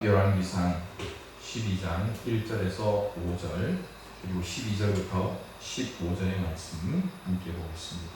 열왕기상 12장 1절에서 5절 그리고 12절부터 15절의 말씀 함께 보겠습니다.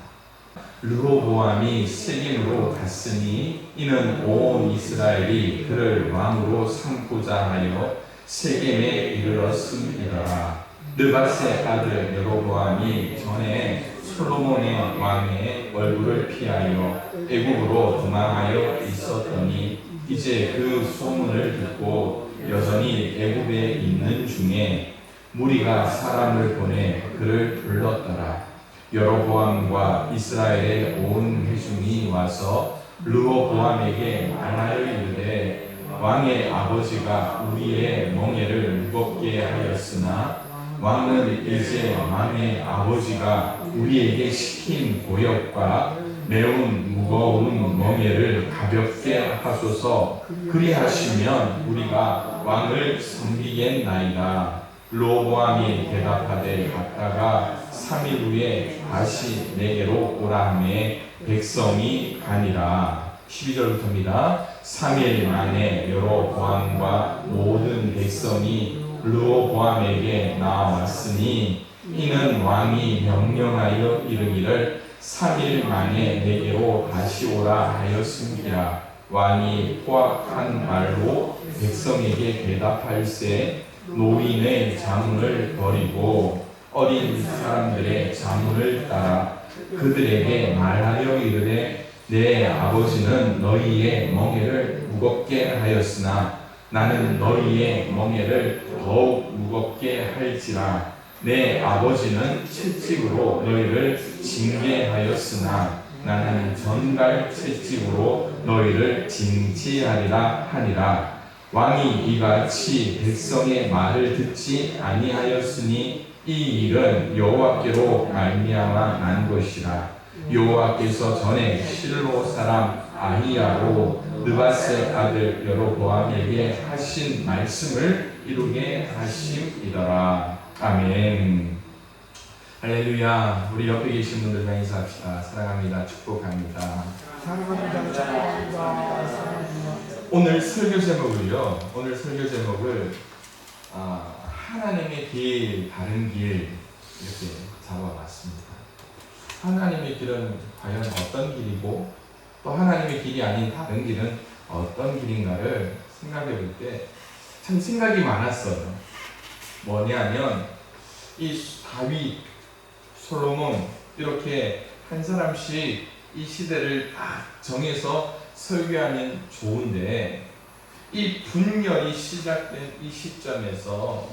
르호보암이 세겜으로 갔으니 이는 온 이스라엘이 그를 왕으로 삼고자 하여 세겜에 이르렀음이더라. 느밧의 아들 여로보암이 전에 솔로몬의 왕의 얼굴을 피하여 애굽으로 도망하여 있었더니 이제 그 소문을 듣고 여전히 애굽에 있는 중에 무리가 사람을 보내 그를 불렀더라. 여로보암과 이스라엘의 온 회중이 와서 르호보암에게 말하여 이르되 왕의 아버지가 우리의 멍에를 무겁게 하였으나 왕은 이제 왕의 아버지가 우리에게 시킨 고역과 매운 무거운 멍에를 가볍게 하소서. 그리하시면 우리가 왕을 섬기겠나이다. 르호보암이 대답하되 갔다가 3일 후에 다시 내게로 오라 하매 백성이 가니라. 12절부터입니다. 3일 만에 여로보암과 모든 백성이 르호보암에게 나왔으니 이는 왕이 명령하여 이르기를 3일 만에 내게로 다시 오라 하였음이라. 왕이 포악한 말로 백성에게 대답할세 노인의 자문을 버리고 어린 사람들의 자문을 따라 그들에게 말하여 이르되 내 아버지는 너희의 멍에를 무겁게 하였으나 나는 너희의 멍에를 더욱 무겁게 할지라. 내 아버지는 채찍으로 너희를 징계하였으나 나는 전갈 채찍으로 너희를 징치하리라 하니라. 왕이 이같이 백성의 말을 듣지 아니하였으니 이 일은 여호와께로 말미암아 난 것이라. 여호와께서 전에 실로 사람 아히야로 느밧의 아들 여로보암에게 하신 말씀을 이루게 하심이더라. 아멘. 할렐루야. 우리 옆에 계신 분들과 인사합시다. 사랑합니다. 축복합니다. 오늘 설교 제목을요. 오늘 설교 제목을 하나님의 길, 바른 길 이렇게 잡아봤습니다. 하나님의 길은 과연 어떤 길이고 또 하나님의 길이 아닌 다른 길은 어떤 길인가를 생각해 볼 때 참 생각이 많았어요. 뭐냐면 이 다윗, 솔로몬 이렇게 한 사람씩 이 시대를 딱 정해서 설교하면 좋은데 이 분열이 시작된 이 시점에서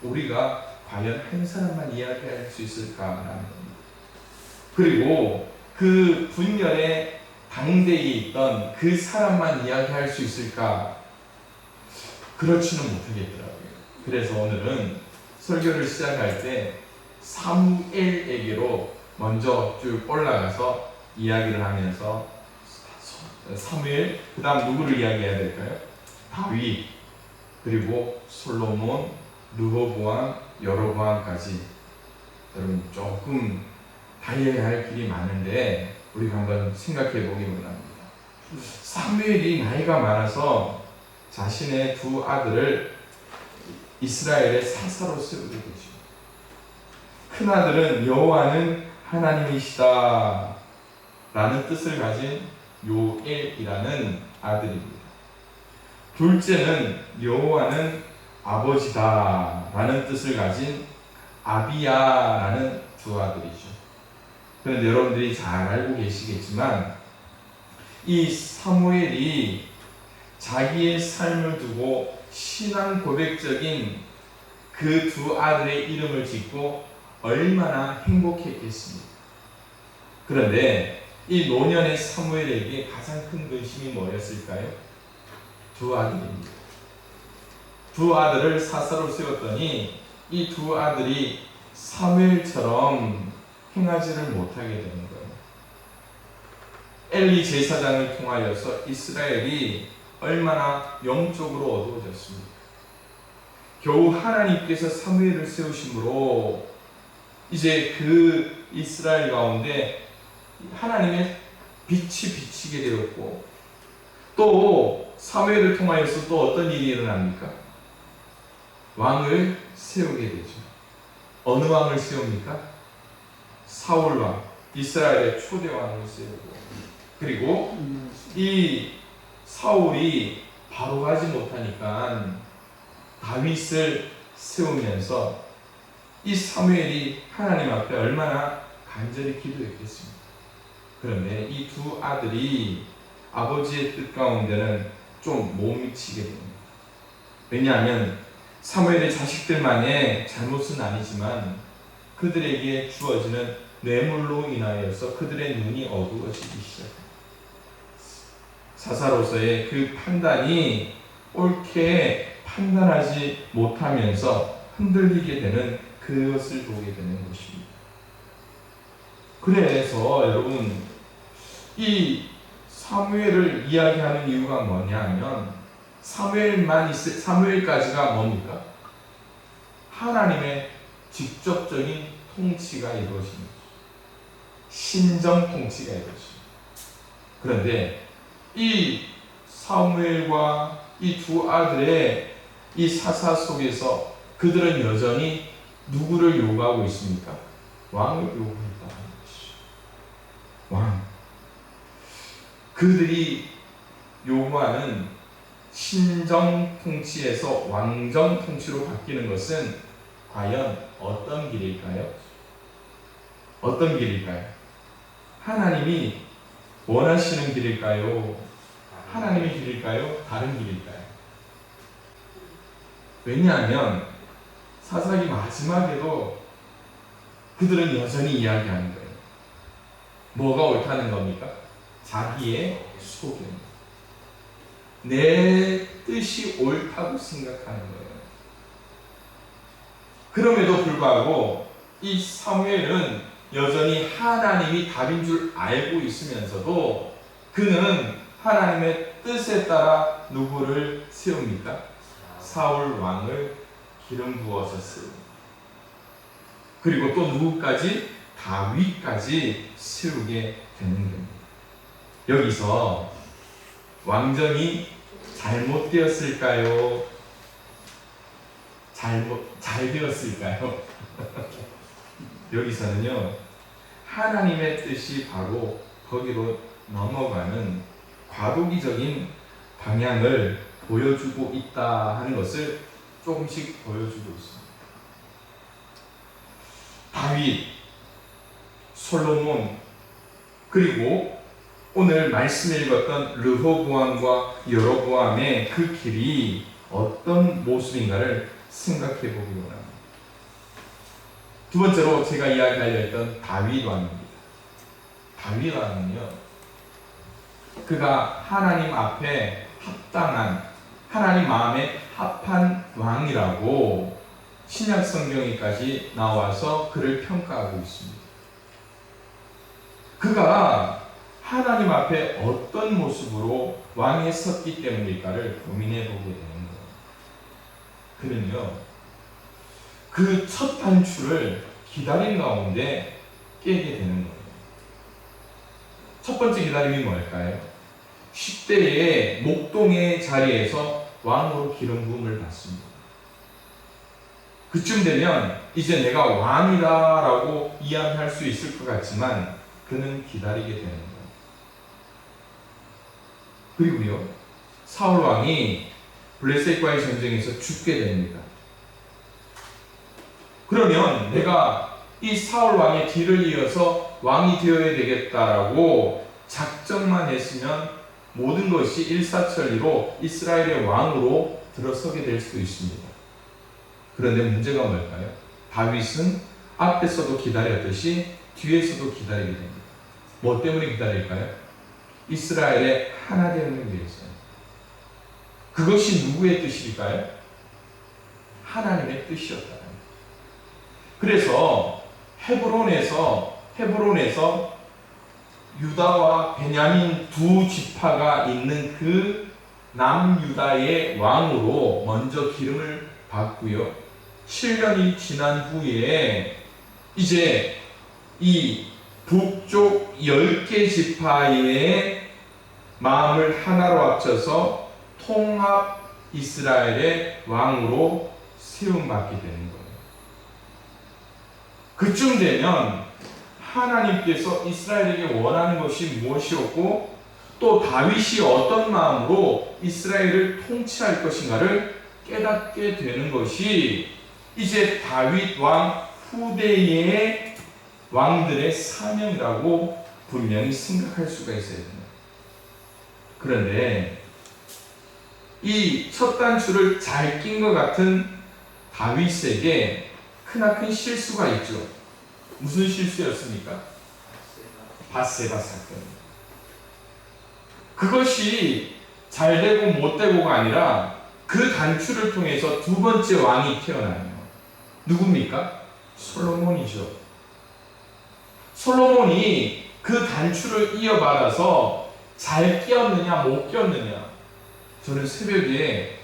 우리가 과연 한 사람만 이야기할 수 있을까라는 겁니다. 그리고 그 분열의 당대에 있던 그 사람만 이야기할 수 있을까? 그렇지는 못하겠더라고요. 그래서 오늘은 설교를 시작할 때 사무엘에게로 먼저 쭉 올라가서 이야기를 하면서 사무엘, 그 다음 누구를 이야기해야 될까요? 다윗, 그리고 솔로몬, 르호보암, 여로보암까지. 여러분 조금 달려야 할 길이 많은데 우리가 한번 생각해 보기 원합니다. 사무엘이 나이가 많아서 자신의 두 아들을 이스라엘의 사사로 세우게 되죠. 큰 아들은 여호와는 하나님이시다 라는 뜻을 가진 요엘이라는 아들입니다. 둘째는 여호와는 아버지다 라는 뜻을 가진 아비야라는 두 아들이죠. 그런데 여러분들이 잘 알고 계시겠지만 이 사무엘이 자기의 삶을 두고 신앙 고백적인 그 두 아들의 이름을 짓고 얼마나 행복했겠습니까? 그런데 이 노년의 사무엘에게 가장 큰 근심이 뭐였을까요? 두 아들입니다. 두 아들을 사사로 세웠더니 이 두 아들이 사무엘처럼 행하지를 못하게 되는 거예요. 엘리 제사장을 통하여서 이스라엘이 얼마나 영적으로 어두워졌습니까? 겨우 하나님께서 사무엘을 세우심으로 이제 그 이스라엘 가운데 하나님의 빛이 비치게 되었고 또 사무엘을 통하여서 또 어떤 일이 일어납니까? 왕을 세우게 되죠. 어느 왕을 세웁니까? 사울 왕, 이스라엘의 초대 왕을 세우고, 그리고 이 사울이 바로 가지 못하니까 다윗을 세우면서 이 사무엘이 하나님 앞에 얼마나 간절히 기도했겠습니까? 그런데 이 두 아들이 아버지의 뜻 가운데는 좀 못 미치게 됩니다. 왜냐하면 사무엘의 자식들만의 잘못은 아니지만 그들에게 주어지는 뇌물로 인하여서 그들의 눈이 어두워지기 시작합니다. 사사로서의 그 판단이 옳게 판단하지 못하면서 흔들리게 되는 그것을 보게 되는 것입니다. 그래서 여러분, 이 사무엘을 이야기하는 이유가 뭐냐면 사무엘까지가 뭡니까? 하나님의 직접적인 통치가 이루어집니다. 신정 통치가 이루어집니다. 그런데 이 사무엘과 이 두 아들의 이 사사 속에서 그들은 여전히 누구를 요구하고 있습니까? 왕을 요구했다는 것이죠. 왕. 그들이 요구하는 신정 통치에서 왕정 통치로 바뀌는 것은 과연 어떤 길일까요? 어떤 길일까요? 하나님이 원하시는 길일까요? 하나님의 길일까요? 다른 길일까요? 왜냐하면 사사기 마지막에도 그들은 여전히 이야기하는 거예요. 뭐가 옳다는 겁니까? 자기의 소견. 내 뜻이 옳다고 생각하는 거예요. 그럼에도 불구하고 이 사무엘은 여전히 하나님이 답인 줄 알고 있으면서도 그는 하나님의 뜻에 따라 누구를 세웁니까? 사울 왕을 기름 부어서 세웁니다. 그리고 또 누구까지? 다윗까지 세우게 되는 겁니다. 여기서 왕정이 잘못되었을까요? 잘 되었을까요? 여기서는요, 하나님의 뜻이 바로 거기로 넘어가는 과도기적인 방향을 보여주고 있다 하는 것을 조금씩 보여주고 있습니다. 다윗, 솔로몬, 그리고 오늘 말씀 읽었던 르호보암과 여로보암의 그 길이 어떤 모습인가를 생각해 보기 원합니다. 두 번째로 제가 이야기하려 했던 다윗 왕입니다. 다윗 왕은요, 그가 하나님 앞에 합당한, 하나님 마음에 합한 왕이라고 신약 성경에까지 나와서 그를 평가하고 있습니다. 그가 하나님 앞에 어떤 모습으로 왕에 섰기 때문일까를 고민해 보게 되는 거예요. 그는요, 그 첫 단추를 기다린 가운데 깨게 되는 거예요. 첫 번째 기다림이 뭘까요? 10대의 목동의 자리에서 왕으로 기름 부음을 받습니다. 그쯤 되면 이제 내가 왕이다라고 이야기할 수 있을 것 같지만 그는 기다리게 되는 거예요. 그리고요, 사울 왕이 블레셋과의 전쟁에서 죽게 됩니다. 그러면 내가 이 사울 왕의 뒤를 이어서 왕이 되어야 되겠다라고 작정만 했으면 모든 것이 일사천리로 이스라엘의 왕으로 들어서게 될 수도 있습니다. 그런데 문제가 뭘까요? 다윗은 앞에서도 기다렸듯이 뒤에서도 기다리게 됩니다. 뭐 때문에 기다릴까요? 이스라엘의 하나 되는 위해서요. 그것이 누구의 뜻일까요? 하나님의 뜻이었다. 그래서 헤브론에서 유다와 베냐민 두 지파가 있는 그 남유다의 왕으로 먼저 기름을 받고요. 7년이 지난 후에 이제 이 북쪽 10개 지파의 마음을 하나로 합쳐서 통합 이스라엘의 왕으로 세움받게 되는 거예요. 그쯤 되면 하나님께서 이스라엘에게 원하는 것이 무엇이었고 또 다윗이 어떤 마음으로 이스라엘을 통치할 것인가를 깨닫게 되는 것이 이제 다윗 왕 후대의 왕들의 사명이라고 분명히 생각할 수가 있어야 됩니다. 그런데 이 첫 단추를 잘 낀 것 같은 다윗에게 크나큰 실수가 있죠. 무슨 실수였습니까? 밧세바 사건. 그것이 잘 되고 못 되고가 아니라 그 단추를 통해서 두 번째 왕이 태어나요. 누굽니까? 솔로몬이죠. 솔로몬이 그 단추를 이어받아서 잘 끼었느냐 못 끼었느냐. 저는 새벽에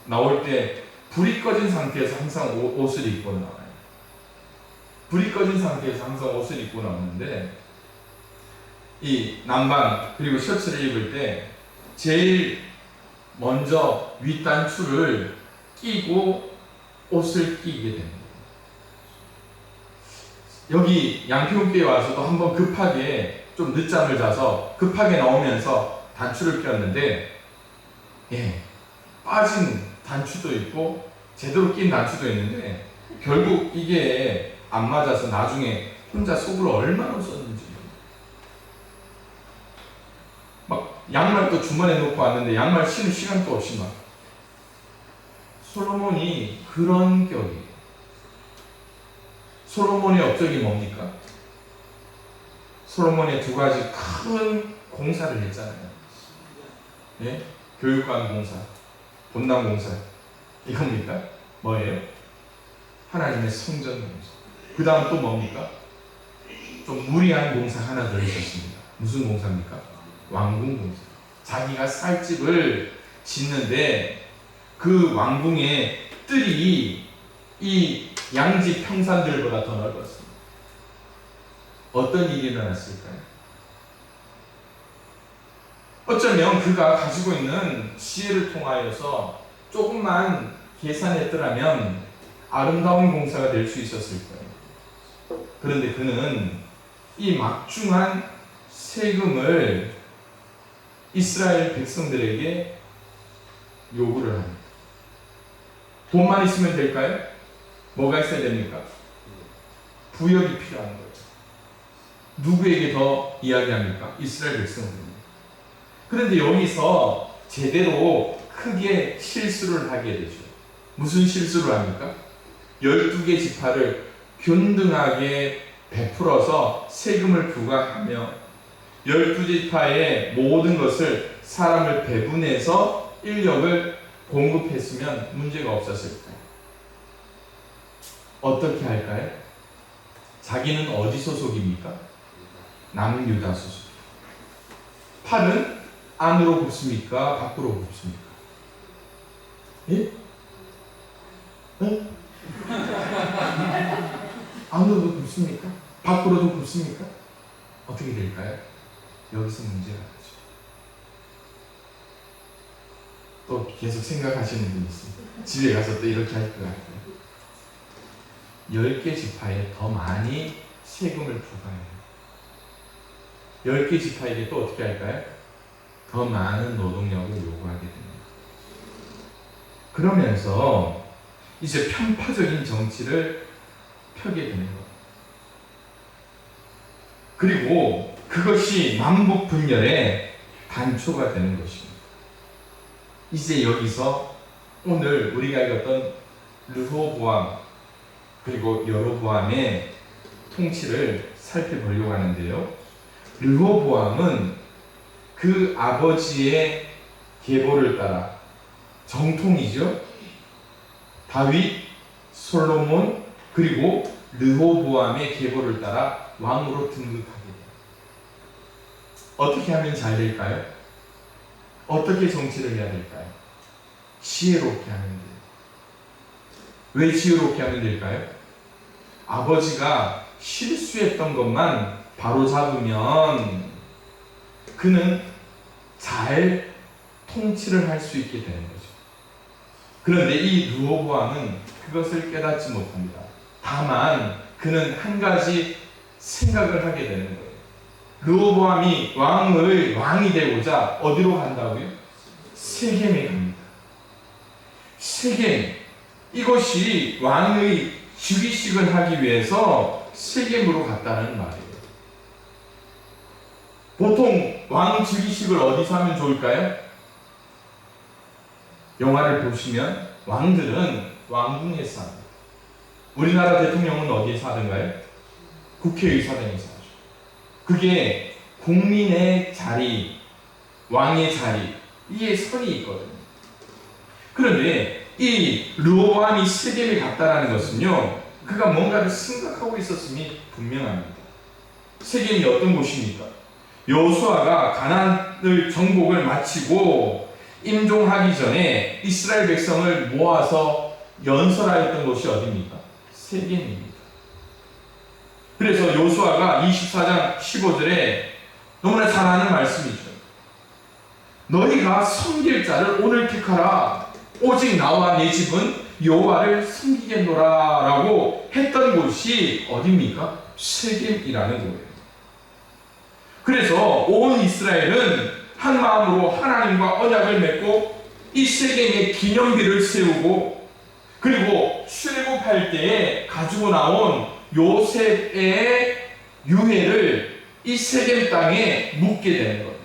나올 때 불이 꺼진 상태에서 항상 옷을 입고 나와요. 불이 꺼진 상태에서 항상 옷을 입고 나오는데 이 남방 그리고 셔츠를 입을 때 제일 먼저 윗단추를 끼고 옷을 끼게 됩니다. 여기 양평교에 와서도 한번 급하게 좀 늦잠을 자서 급하게 나오면서 단추를 꼈는데 빠진 단추도 있고 제대로 낀 단추도 있는데 결국 이게 안 맞아서 나중에 혼자 속으로 얼마나 썼는지 막 양말도 주머니에 놓고 왔는데 양말 신을 시간도 없이 막 솔로몬이 그런 격이에요. 솔로몬의 업적이 뭡니까? 솔로몬의 두 가지 큰 공사를 했잖아요. 예? 교육관 공사, 본당 공사. 이겁니까? 뭐예요? 하나님의 성전 공사. 그 다음 또 뭡니까? 좀 무리한 공사 하나 더 있었습니다. 무슨 공사입니까? 왕궁 공사. 자기가 살 집을 짓는데 그 왕궁의 뜰이 이 양지 평산들보다 더 넓었습니다. 어떤 일이 일어났을까요? 어쩌면 그가 가지고 있는 지혜를 통하여서 조금만 계산했더라면 아름다운 공사가 될 수 있었을 거예요. 그런데 그는 이 막중한 세금을 이스라엘 백성들에게 요구를 합니다. 돈만 있으면 될까요? 뭐가 있어야 됩니까? 부역이 필요한 거죠. 누구에게 더 이야기합니까? 이스라엘 백성들입니다. 그런데 여기서 제대로 크게 실수를 하게 되죠. 무슨 실수를 합니까? 12개 지파를 균등하게 베풀어서 세금을 부과하며 12지파의 모든 것을 사람을 배분해서 인력을 공급했으면 문제가 없었을 거예요. 어떻게 할까요? 자기는 어디 소속입니까? 남유다 소속. 팔은 안으로 굽습니까? 밖으로 굽습니까? 예? 예? 안으로도 굽습니까? 밖으로도 굽습니까? 어떻게 될까요? 여기서 문제가 나죠. 또 계속 생각하시는 분이 있습니다. 집에 가서 또 이렇게 할 것 같아요. 10개 지파에 더 많이 세금을 부과해요. 10개 지파에게 또 어떻게 할까요? 더 많은 노동력을 요구하게 됩니다. 그러면서 이제 편파적인 정치를 펴게 되는 거예요. 그리고 그것이 남북 분열의 단초가 되는 것입니다. 이제 여기서 오늘 우리가 읽었던 르호보암 그리고 여로보암의 통치를 살펴보려고 하는데요. 르호보암은 그 아버지의 계보를 따라 정통이죠. 다윗, 솔로몬 그리고 르호보암의 계보를 따라 왕으로 등극하게 돼요. 어떻게 하면 잘 될까요? 어떻게 정치를 해야 될까요? 지혜롭게 하면 돼요. 왜 지혜롭게 하면 될까요? 아버지가 실수했던 것만 바로 잡으면 그는 잘 통치를 할 수 있게 되는 거죠. 그런데 이 르호보암은 그것을 깨닫지 못합니다. 다만 그는 한 가지 생각을 하게 되는 거예요. 르호보암이 왕이 되고자 어디로 간다고요? 세겜에 갑니다. 세겜, 이것이 왕의 즉위식을 하기 위해서 세겜으로 갔다는 말이에요. 보통 왕 즉위식을 어디서 하면 좋을까요? 영화를 보시면 왕들은 왕궁에서 합니다. 우리나라 대통령은 어디에서 하던가요? 국회의사당에서 하죠. 그게 국민의 자리, 왕의 자리, 이에 선이 있거든요. 그런데 이 르호보암이 세겜에 갔다라는 것은요, 그가 뭔가를 생각하고 있었음이 분명합니다. 세겜이 어떤 곳입니까? 여호수아가 가나안을 정복을 마치고 임종하기 전에 이스라엘 백성을 모아서 연설하였던 곳이 어디입니까? 세겜입니다. 그래서 여호수아가 24장 15절에 너무나 잘 아는 말씀이죠. 너희가 섬길 자를 오늘 택하라. 오직 나와 내 집은 여호와를 섬기겠노라 라고 했던 곳이 어디입니까? 세겜이라는 거예요. 그래서 온 이스라엘은 한 마음으로 하나님과 언약을 맺고 이 세겜에 기념비를 세우고, 그리고 출애굽할 때에 가지고 나온 요셉의 유해를 이 세겜 땅에 묻게 되는 거예요.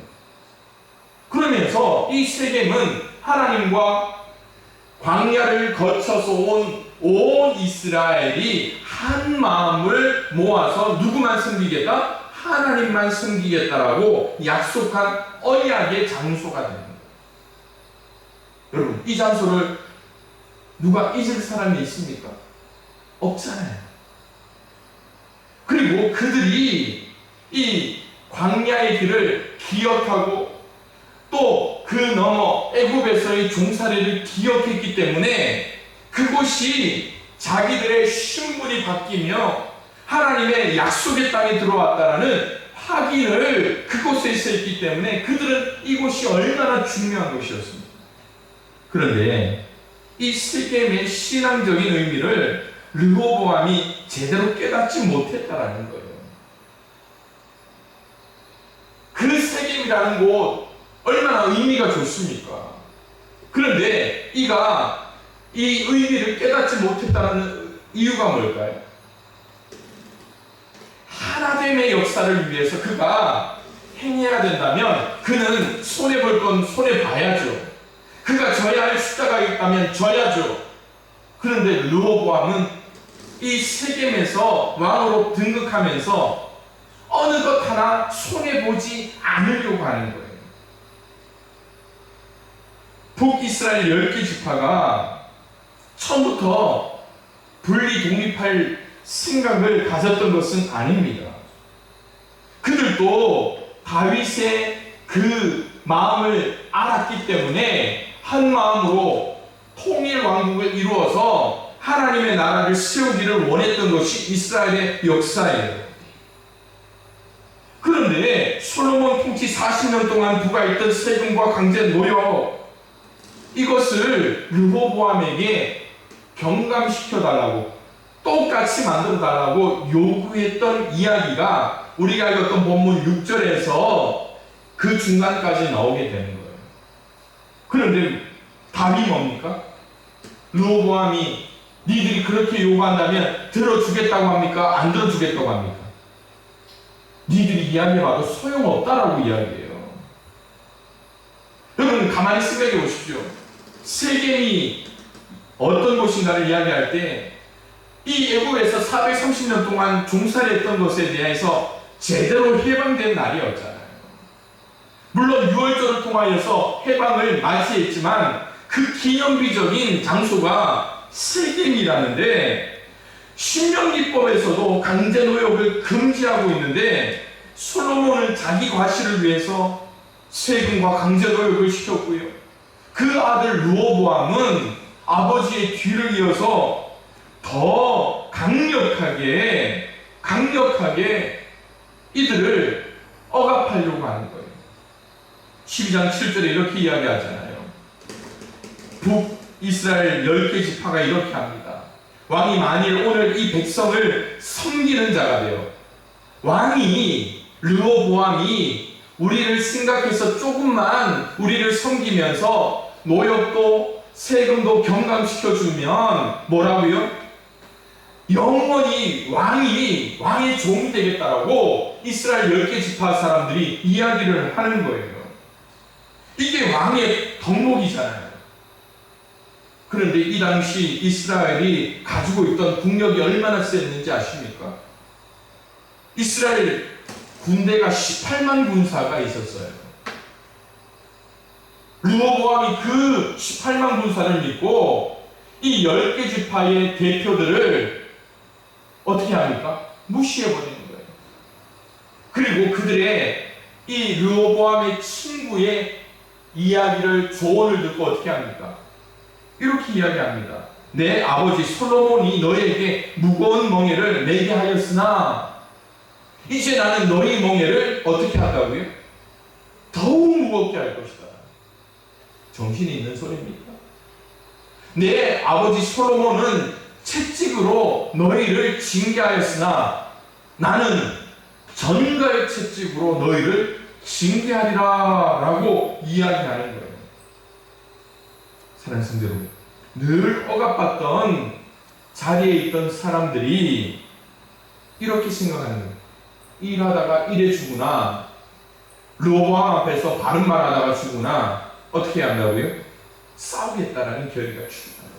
그러면서 이 세겜은 하나님과 광야를 거쳐서 온 이스라엘이 한 마음을 모아서 누구만 섬기겠다? 하나님만 섬기겠다라고 약속한 언약의 장소가 되는 거예요. 여러분, 이 장소를 누가 잊을 사람이 있습니까? 없잖아요. 그리고 그들이 이 광야의 길을 기억하고 또 그 너머 애굽에서의 종살이를 기억했기 때문에 그곳이 자기들의 신분이 바뀌며 하나님의 약속의 땅에 들어왔다라는 확인을 그곳에서 했기 때문에 그들은 이곳이 얼마나 중요한 곳이었습니다. 그런데 이 세겜의 신앙적인 의미를 르호보암이 제대로 깨닫지 못했다라는 거예요. 그 세겜이라는 곳 얼마나 의미가 좋습니까? 그런데 이가 이 의미를 깨닫지 못했다는 이유가 뭘까요? 하나됨의 역사를 위해서 그가 행해야 된다면 그는 손해볼 건 손해봐야죠. 그가 져야 할 숫자가 있다면 져야죠. 그런데 르호보암은 이 세겜에서 왕으로 등극하면서 어느 것 하나 손해보지 않으려고 하는 거예요. 북이스라엘 10개 지파가 처음부터 분리 독립할 생각을 가졌던 것은 아닙니다. 그들도 다윗의 그 마음을 알았기 때문에 한 마음으로 통일 왕국을 이루어서 하나님의 나라를 세우기를 원했던 것이 이스라엘의 역사예요. 그런데 솔로몬 통치 40년 동안 부과했던 세금과 강제 노역, 이것을 르호보암에게 경감시켜달라고, 똑같이 만들어달라고 요구했던 이야기가 우리가 읽었던 본문 6절에서 그 중간까지 나오게 되는 거예요. 그런데 답이 뭡니까? 르호보암이 니들이 그렇게 요구한다면 들어주겠다고 합니까? 안 들어주겠다고 합니까? 니들이 이야기해봐도 소용없다라고 이야기해요. 여러분, 가만히 생각해 보십시오. 세겜이 어떤 곳인가를 이야기할 때 이 애굽에서 430년 동안 종살이했던 것에 대해서 제대로 해방된 날이었잖아요. 물론 유월절을 통하여서 해방을 맞이했지만 그 기념비적인 장소가 세겜이라는데, 신명기법에서도 강제노역을 금지하고 있는데 솔로몬은 자기 과실을 위해서 세금과 강제노역을 시켰고요. 그 아들 르호보암은 아버지의 뒤를 이어서 더 강력하게 이들을 억압하려고 하는 거예요. 12장 7절에 이렇게 이야기하잖아요. 북이스라엘 10개 지파가 이렇게 합니다. 왕이 만일 오늘 이 백성을 섬기는 자가 되어, 왕이 르호보암이 우리를 생각해서 조금만 우리를 섬기면서 노역도 세금도 경감시켜주면 뭐라고요? 영원히 왕의 종이 되겠다라고 이스라엘 10개 지파 사람들이 이야기를 하는 거예요. 이게 왕의 덕목이잖아요. 그런데 이 당시 이스라엘이 가지고 있던 국력이 얼마나 셌는지 아십니까? 이스라엘 군대가 18만 군사가 있었어요. 르호보암이 그 18만 군사를 믿고 이 10개 지파의 대표들을 어떻게 합니까? 무시해버리는 거예요. 그리고 그들의 이 르호보암의 친구의 이야기를, 조언을 듣고 어떻게 합니까? 이렇게 이야기합니다. 내 아버지 솔로몬이 너에게 무거운 멍에를 매게 하였으나 이제 나는 너희 멍에를 어떻게 한다고요? 더욱 무겁게 할 것이다. 정신이 있는 소리입니까? 내 아버지 솔로몬은 채찍으로 너희를 징계하였으나 나는 전가의 채찍으로 너희를 징계하리라 라고 이야기하는 거예요. 사랑하는 성도 여러분, 늘 억압받던 자리에 있던 사람들이 이렇게 생각하는 거예요. 일하다가 일해 주구나, 르호보암 앞에서 바른 말 하다가 주구나, 어떻게 한다고요? 싸우겠다라는 결의가 주구나.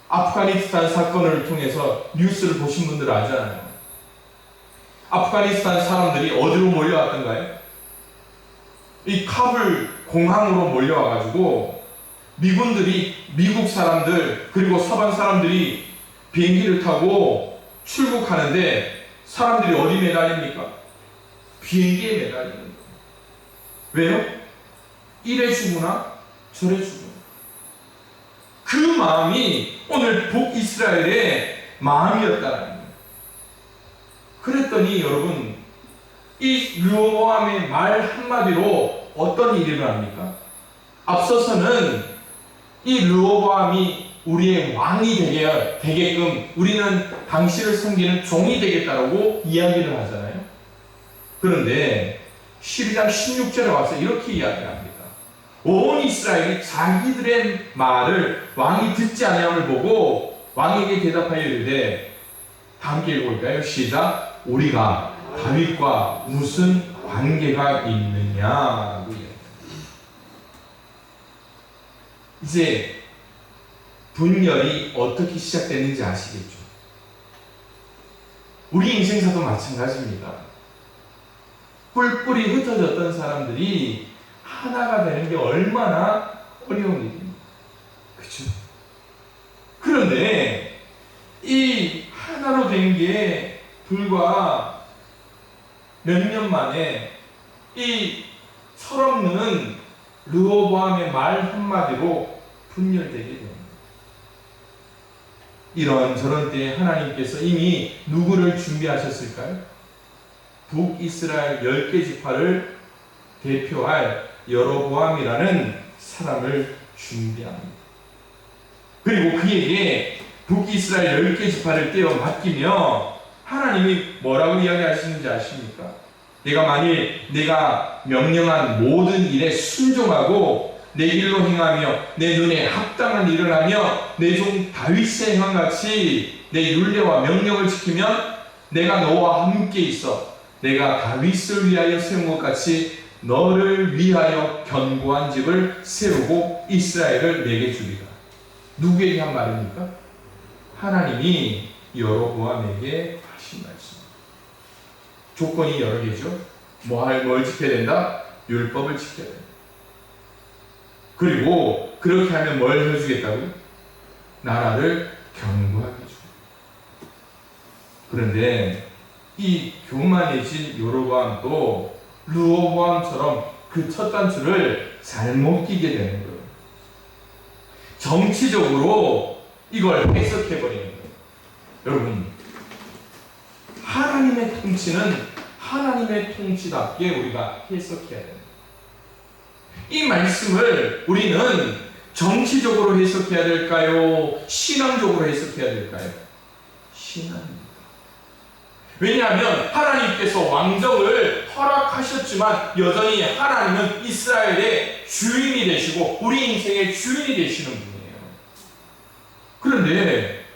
아프가니스탄 사건을 통해서 뉴스를 보신 분들 아잖아요. 아프가니스탄 사람들이 어디로 몰려왔던가요? 이 카불 공항으로 몰려와가지고 미군들이, 미국 사람들 그리고 서방 사람들이 비행기를 타고 출국하는데 사람들이 어디 매달립니까? 비행기에 매달리는 거예요. 왜요? 이래 주구나 저래 주구나. 그 마음이 오늘 북이스라엘의 마음이었다는 거예요. 그랬더니 여러분, 이 르호보암의 말 한마디로 어떤 일이 일어납니까? 앞서서는 이 르호보암이 우리의 왕이 되게끔 우리는 당신을 섬기는 종이 되겠다라고 이야기를 하잖아요. 그런데 12장 16절에 와서 이렇게 이야기합니다. 온 이스라엘이 자기들의 말을 왕이 듣지 아니함을 보고 왕에게 대답하여 이르되, 다 함께 읽어볼까요? 시작. 우리가 다윗과 무슨 관계가 있느냐라고 이야기합니다. 이제 분열이 어떻게 시작됐는지 아시겠죠? 우리 인생사도 마찬가지입니다. 뿔뿔이 흩어졌던 사람들이 하나가 되는 게 얼마나 어려운 일입니까? 그렇죠? 그런데 이 하나로 된 게 불과 몇 년 만에 이 철없는 르호보암의 말 한마디로 분열되게 됩니다. 이런저런 때에 하나님께서 이미 누구를 준비하셨을까요? 북이스라엘 10개 지파를 대표할 여로보암이라는 사람을 준비합니다. 그리고 그에게 북이스라엘 10개 지파를 떼어 맡기며 하나님이 뭐라고 이야기하시는지 아십니까? 내가 명령한 모든 일에 순종하고 내 길로 행하며 내 눈에 합당한 일을 하며 내 종 다윗의 행함같이 내 율례와 명령을 지키면 내가 너와 함께 있어 내가 다윗을 위하여 세운 것 같이 너를 위하여 견고한 집을 세우고 이스라엘을 내게 주리라. 누구에게 한 말입니까? 하나님이 여로보암에게 하신 말씀. 조건이 여러 개죠. 뭘 지켜야 된다? 율법을 지켜야 된다. 그리고 그렇게 하면 뭘 해주겠다고요? 나라를 견고하게 해주고. 그런데 이 교만해진 여로보암도 르호보암처럼 그 첫 단추를 잘못 끼게 되는 거예요. 정치적으로 이걸 해석해버리는 거예요. 여러분, 하나님의 통치는 하나님의 통치답게 우리가 해석해야 됩니다. 이 말씀을 우리는 정치적으로 해석해야 될까요? 신앙적으로 해석해야 될까요? 신앙입니다. 왜냐하면 하나님께서 왕정을 허락하셨지만 여전히 하나님은 이스라엘의 주인이 되시고 우리 인생의 주인이 되시는 분이에요. 그런데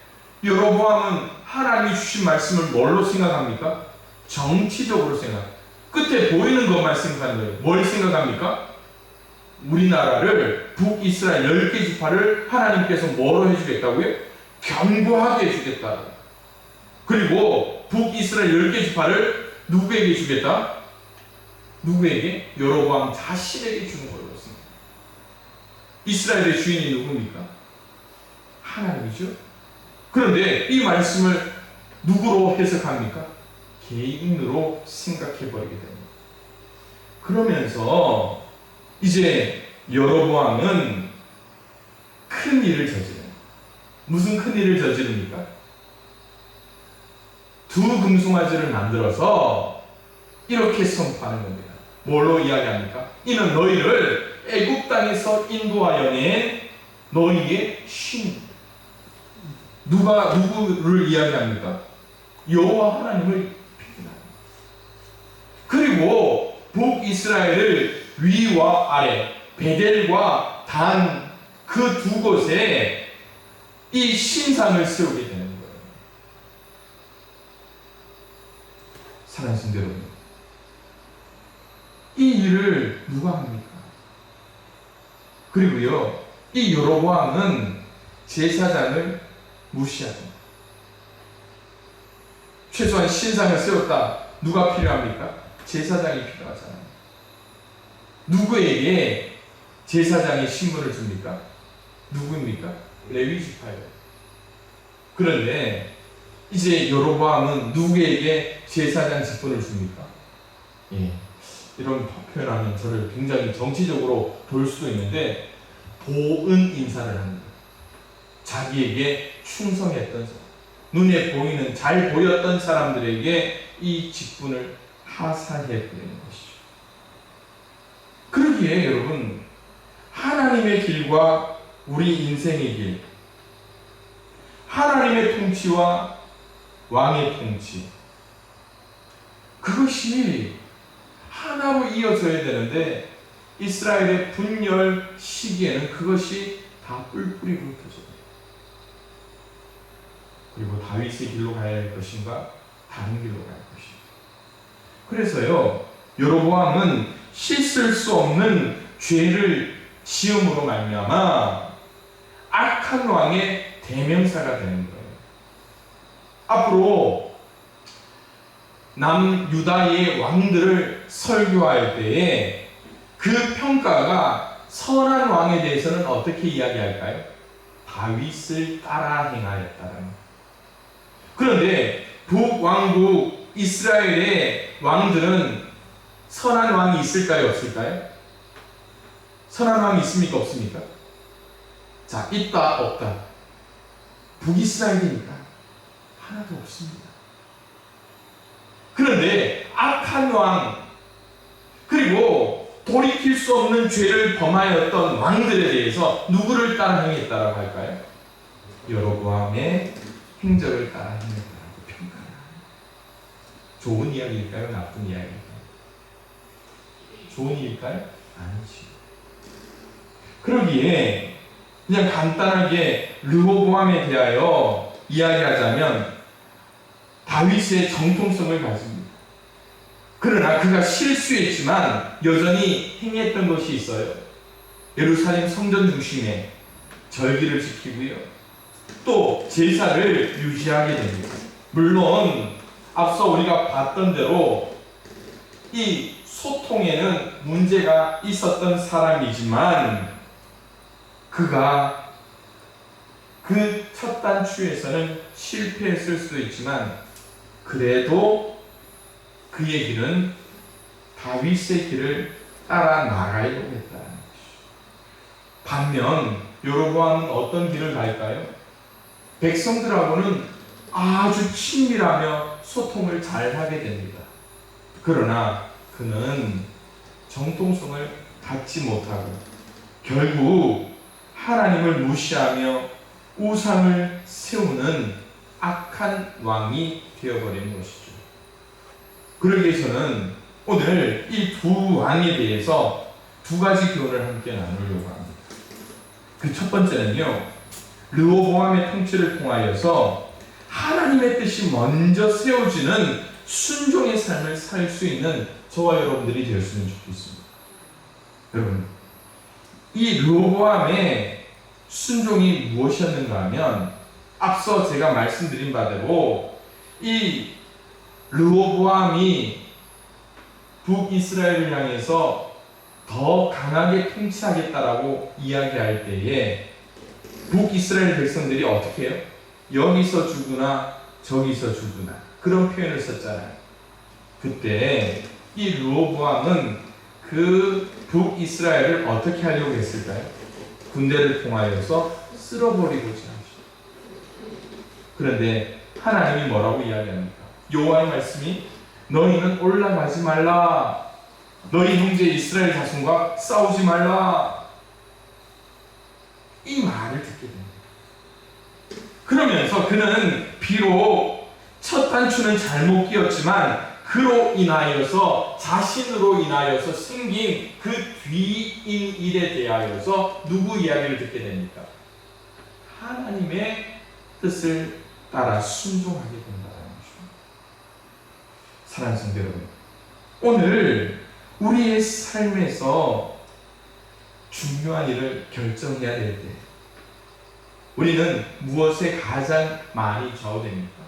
여로보암은 하나님이 주신 말씀을 뭘로 생각합니까? 정치적으로 생각합니다. 끝에 보이는 것만 생각하는 거예요. 뭘 생각합니까? 우리나라를 북이스라엘 10개 지파를 하나님께서 뭐로 해주겠다고요? 견고하게 해주겠다. 그리고 북이스라엘 10개 지파를 누구에게 주겠다? 누구에게? 여로보암 자신에게 주는 걸로 했습니다. 이스라엘의 주인이 누굽니까? 하나님이죠. 그런데 이 말씀을 누구로 해석합니까? 개인으로 생각해버리게 됩니다. 그러면서 이제 여로보암은 큰 일을 저지릅니다. 무슨 큰 일을 저지릅니까? 두 금송아지를 만들어서 이렇게 선포하는 겁니다. 뭘로 이야기합니까? 이는 너희를 애굽 땅에서 인도하여 낸 너희의 신입니다. 누구를 이야기합니까? 여호와 하나님을 비난합니다. 그리고 북이스라엘을 위와 아래, 베델과 단 그 두 곳에 이 신상을 세우게 되는 거예요. 사랑하는 성도 여러분, 이 일을 누가 합니까? 그리고요, 이 여로보암은 제사장을 무시합니다. 최소한 신상을 세웠다. 누가 필요합니까? 제사장이 필요하잖아요. 누구에게 제사장의 신분을 줍니까? 누구입니까? 레위 지파예요. 그런데 이제 여로보암은 누구에게 제사장 직분을 줍니까? 예. 이런 표현하면 저를 굉장히 정치적으로 볼 수도 있는데 보은 인사를 합니다. 자기에게 충성했던 사람, 눈에 보이는 잘 보였던 사람들에게 이 직분을 하사해버리는 것이죠. 그러기에 여러분, 하나님의 길과 우리 인생의 길, 하나님의 통치와 왕의 통치, 그것이 하나로 이어져야 되는데 이스라엘의 분열 시기에는 그것이 다 뿔뿔이 흩어져요. 그리고 다윗의 길로 가야 할 것인가 다른 길로 가야 할 것인가. 그래서요, 여로보암은 씻을 수 없는 죄를 지음으로 말미암아 악한 왕의 대명사가 되는 거예요. 앞으로 남유다의 왕들을 설교할 때에 그 평가가 선한 왕에 대해서는 어떻게 이야기할까요? 다윗을 따라 행하였다는 거예요. 그런데 북왕국 이스라엘의 왕들은 선한 왕이 있을까요? 없을까요? 선한 왕이 있습니까? 없습니까? 자, 있다 없다. 북이스라엘이니까 하나도 없습니다. 그런데 악한 왕, 그리고 돌이킬 수 없는 죄를 범하였던 왕들에 대해서 누구를 따라 행했다라고 할까요? 여로보암의 행적을 따라 행했다라고 평가를 합니다. 좋은 이야기일까요? 나쁜 이야기일까요? 좋은 일일까요? 아니지. 그러기에 그냥 간단하게 르호보암에 대하여 이야기하자면 다윗의 정통성을 가집니다. 그러나 그가 실수했지만 여전히 행했던 것이 있어요. 예루살렘 성전 중심에 절기를 지키고요, 또 제사를 유지하게 됩니다. 물론 앞서 우리가 봤던 대로 이 소통에는 문제가 있었던 사람이지만 그가 그 첫 단추에서는 실패했을 수도 있지만 그래도 그의 길은 다윗의 길을 따라 나가려고 했다는 것이죠. 반면 여로보암은 어떤 길을 갈까요? 백성들하고는 아주 친밀하며 소통을 잘 하게 됩니다. 그러나 그는 정통성을 갖지 못하고 결국 하나님을 무시하며 우상을 세우는 악한 왕이 되어버리는 것이죠. 그러기 위해서는 오늘 이 두 왕에 대해서 두 가지 교훈을 함께 나누려고 합니다. 그 첫 번째는요, 르호보암의 통치를 통하여서 하나님의 뜻이 먼저 세워지는 순종의 삶을 살 수 있는 저와 여러분들이 되었으면 좋겠습니다. 여러분, 이 르호보암의 순종이 무엇이었는가 하면 앞서 제가 말씀드린 바대로 이 르호보암이 북이스라엘을 향해서 더 강하게 통치하겠다라고 이야기할 때에 북이스라엘 백성들이 어떻게 해요? 여기서 죽으나 저기서 죽으나 그런 표현을 썼잖아요. 그때 이 르호보암은 그 북이스라엘을 어떻게 하려고 했을까요? 군대를 통하여서 쓸어버리고자 하시죠. 그런데 하나님이 뭐라고 이야기합니까? 여호와의 말씀이 너희는 올라가지 말라. 너희 형제 이스라엘 자손과 싸우지 말라. 이 말을 듣게 됩니다. 그러면서 그는 비록 첫 단추는 잘못 끼었지만 그로 인하여서 자신으로 인하여서 생긴 그 뒤인 일에 대하여서 누구 이야기를 듣게 됩니까? 하나님의 뜻을 따라 순종하게 된다는 것입니다. 사랑하는 성도 여러분, 오늘 우리의 삶에서 중요한 일을 결정해야 될 때 우리는 무엇에 가장 많이 좌우됩니까?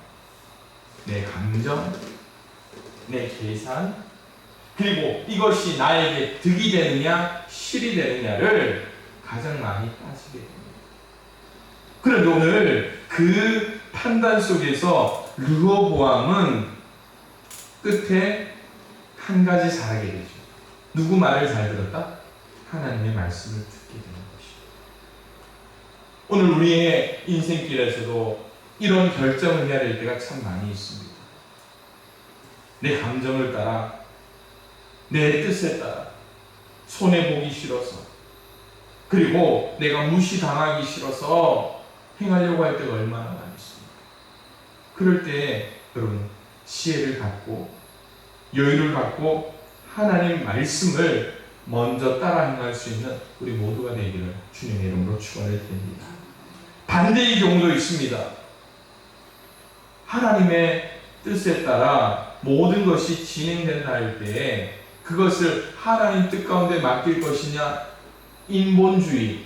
내 감정, 내 계산, 그리고 이것이 나에게 득이 되느냐 실이 되느냐를 가장 많이 따지게 됩니다. 그런데 오늘 그 판단 속에서 르호보암은 끝에 한 가지 잘하게 되죠. 누구 말을 잘 들었다? 하나님의 말씀을 듣게 되는 것이죠. 오늘 우리의 인생길에서도 이런 결정을 해야 될 때가 참 많이 있습니다. 내 감정을 따라, 내 뜻에 따라, 손해보기 싫어서, 그리고 내가 무시당하기 싫어서 행하려고 할 때가 얼마나 많이 있습니까? 그럴 때 여러분 지혜를 갖고 여유를 갖고 하나님 말씀을 먼저 따라 행할 수 있는 우리 모두가 되기를 주님의 이름으로 축원을 드립니다. 반대의 경우도 있습니다. 하나님의 뜻에 따라 모든 것이 진행된다 할 때에 그것을 하나님 뜻 가운데 맡길 것이냐, 인본주의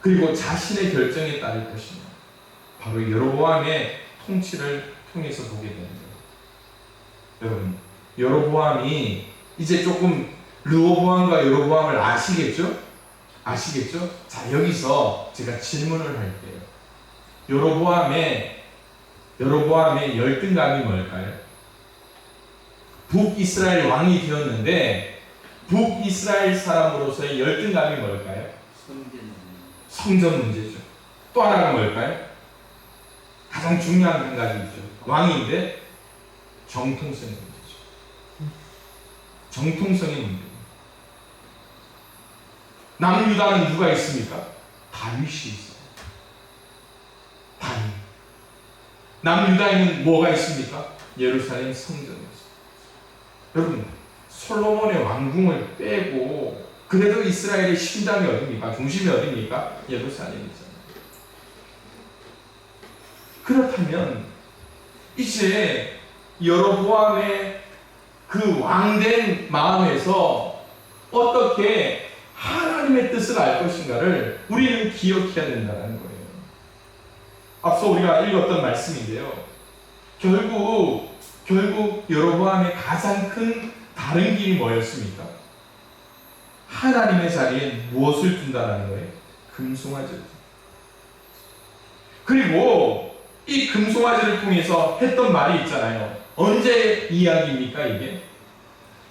그리고 자신의 결정에 따를 것이냐, 바로 여로보암의 통치를 통해서 보게 됩니다. 여러분, 여로보암이 이제 조금 르호보암과 여로보암을 아시겠죠? 아시겠죠? 자, 여기서 제가 질문을 할게요. 여로보암의 열등감이 뭘까요? 북이스라엘 왕이 되었는데 북이스라엘 사람으로서의 열등감이 뭘까요? 성전 문제죠. 또 하나가 뭘까요? 가장 중요한 한 가지 있죠. 왕인데 정통성의 문제죠. 정통성의 문제입니다. 남유다는 누가 있습니까? 다윗이 있어요. 다윗. 남유다에는 뭐가 있습니까? 예루살렘 성전이 있어요. 여러분, 솔로몬의 왕궁을 빼고 그래도 이스라엘의 심장이 어디입니까? 중심이 어디입니까? 예루살렘이잖아요. 그렇다면 이제 여로보암의 그 왕된 마음에서 어떻게 하나님의 뜻을 알 것인가를 우리는 기억해야 된다는 거예요. 앞서 우리가 읽었던 말씀인데요. 결국 여로보암의 가장 큰 다른 길이 뭐였습니까? 하나님의 자리에 무엇을 둔다는 거예요? 금송아지를. 그리고 이 금송아지를 통해서 했던 말이 있잖아요. 언제 이야기입니까 이게?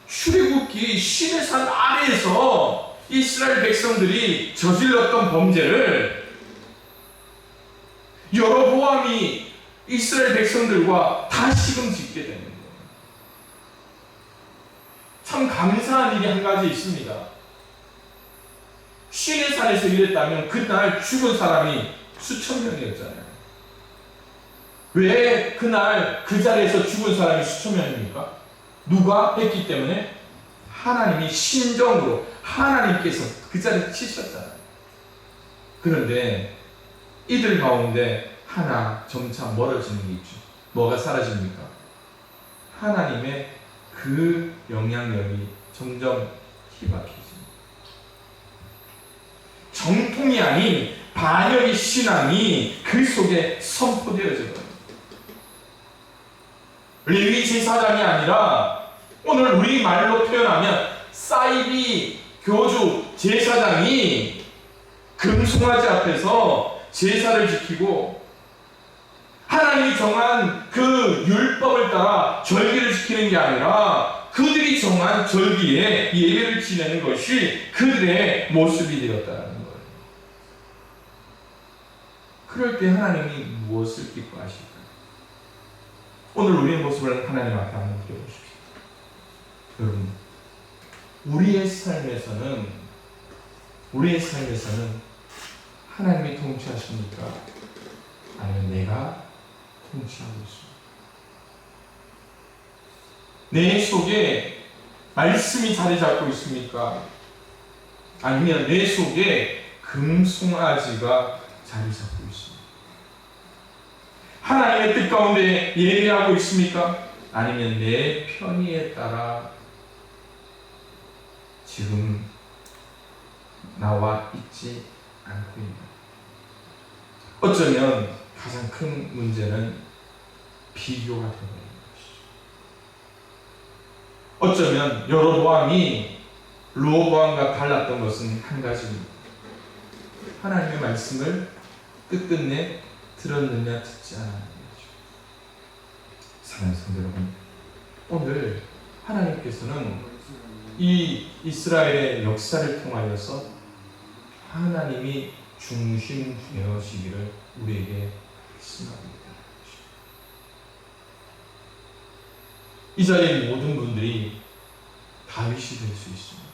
출애굽기 시내산 아래에서 이스라엘 백성들이 저질렀던 범죄를 여로보암이 이스라엘 백성들과 다시금 짓게 되는 거예요. 참 감사한 일이 한 가지 있습니다. 쉰의 산에서 일했다면 그날 죽은 사람이 수천 명이었잖아요. 왜 그날 그 자리에서 죽은 사람이 수천 명입니까? 누가 했기 때문에? 하나님이 신정으로 하나님께서 그 자리에 치셨잖아요. 그런데 이들 가운데 하나 점차 멀어지는 게 있죠. 뭐가 사라집니까? 하나님의 그 영향력이 점점 희박해집니다. 정통이 아닌 반역의 신앙이 그 속에 선포되어져 버립니다. 레위 제사장이 아니라 오늘 우리 말로 표현하면 사이비 교주 제사장이 금송아지 앞에서 제사를 지키고 하나님이 정한 그 율법을 따라 절기를 지키는 게 아니라 그들이 정한 절기에 예배를 지내는 것이 그들의 모습이 되었다는 거예요. 그럴 때 하나님이 무엇을 기뻐하실까요? 오늘 우리의 모습을 하나님 앞에 한번 드려보십시오. 여러분, 우리의 삶에서는 하나님이 통치하십니까? 아니면 내가 통치하고 있습니까? 내 속에 말씀이 자리 잡고 있습니까? 아니면 내 속에 금송아지가 자리 잡고 있습니까? 하나님의 뜻 가운데 예배하고 있습니까? 아니면 내 편의에 따라 지금 나와 있지 않고 있나? 어쩌면 가장 큰 문제는 비교가 되어버린 것이죠. 어쩌면 여로보암이 르호보암과 달랐던 것은 한 가지입니다. 하나님의 말씀을 끝끝내 들었느냐 듣지 않았느냐. 사랑하는 성도 여러분, 오늘 하나님께서는 이 이스라엘의 역사를 통하여서 하나님이 중심 되어시기를 우리에게 말씀합니다. 이 자리에 모든 분들이 다윗이 될 수 있습니다.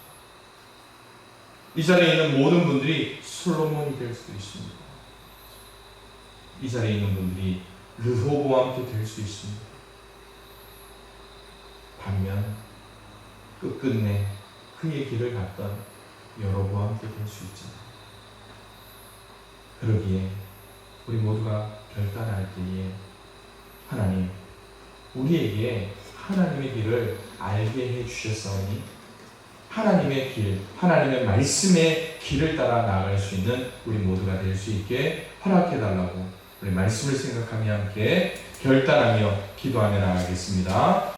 이 자리에 있는 모든 분들이 솔로몬이 될 수도 있습니다. 이 자리에 있는 분들이 르호보암도 될 수 있습니다. 반면 끝끝내 그의 길을 갔던 여로보암도 될 수 있잖아요. 그러기에 우리 모두가 결단할 때에 하나님, 우리에게 하나님의 길을 알게 해주셨사오니 하나님의 길, 하나님의 말씀의 길을 따라 나아갈 수 있는 우리 모두가 될 수 있게 허락해달라고 우리 말씀을 생각하며 함께 결단하며 기도하며 나아가겠습니다.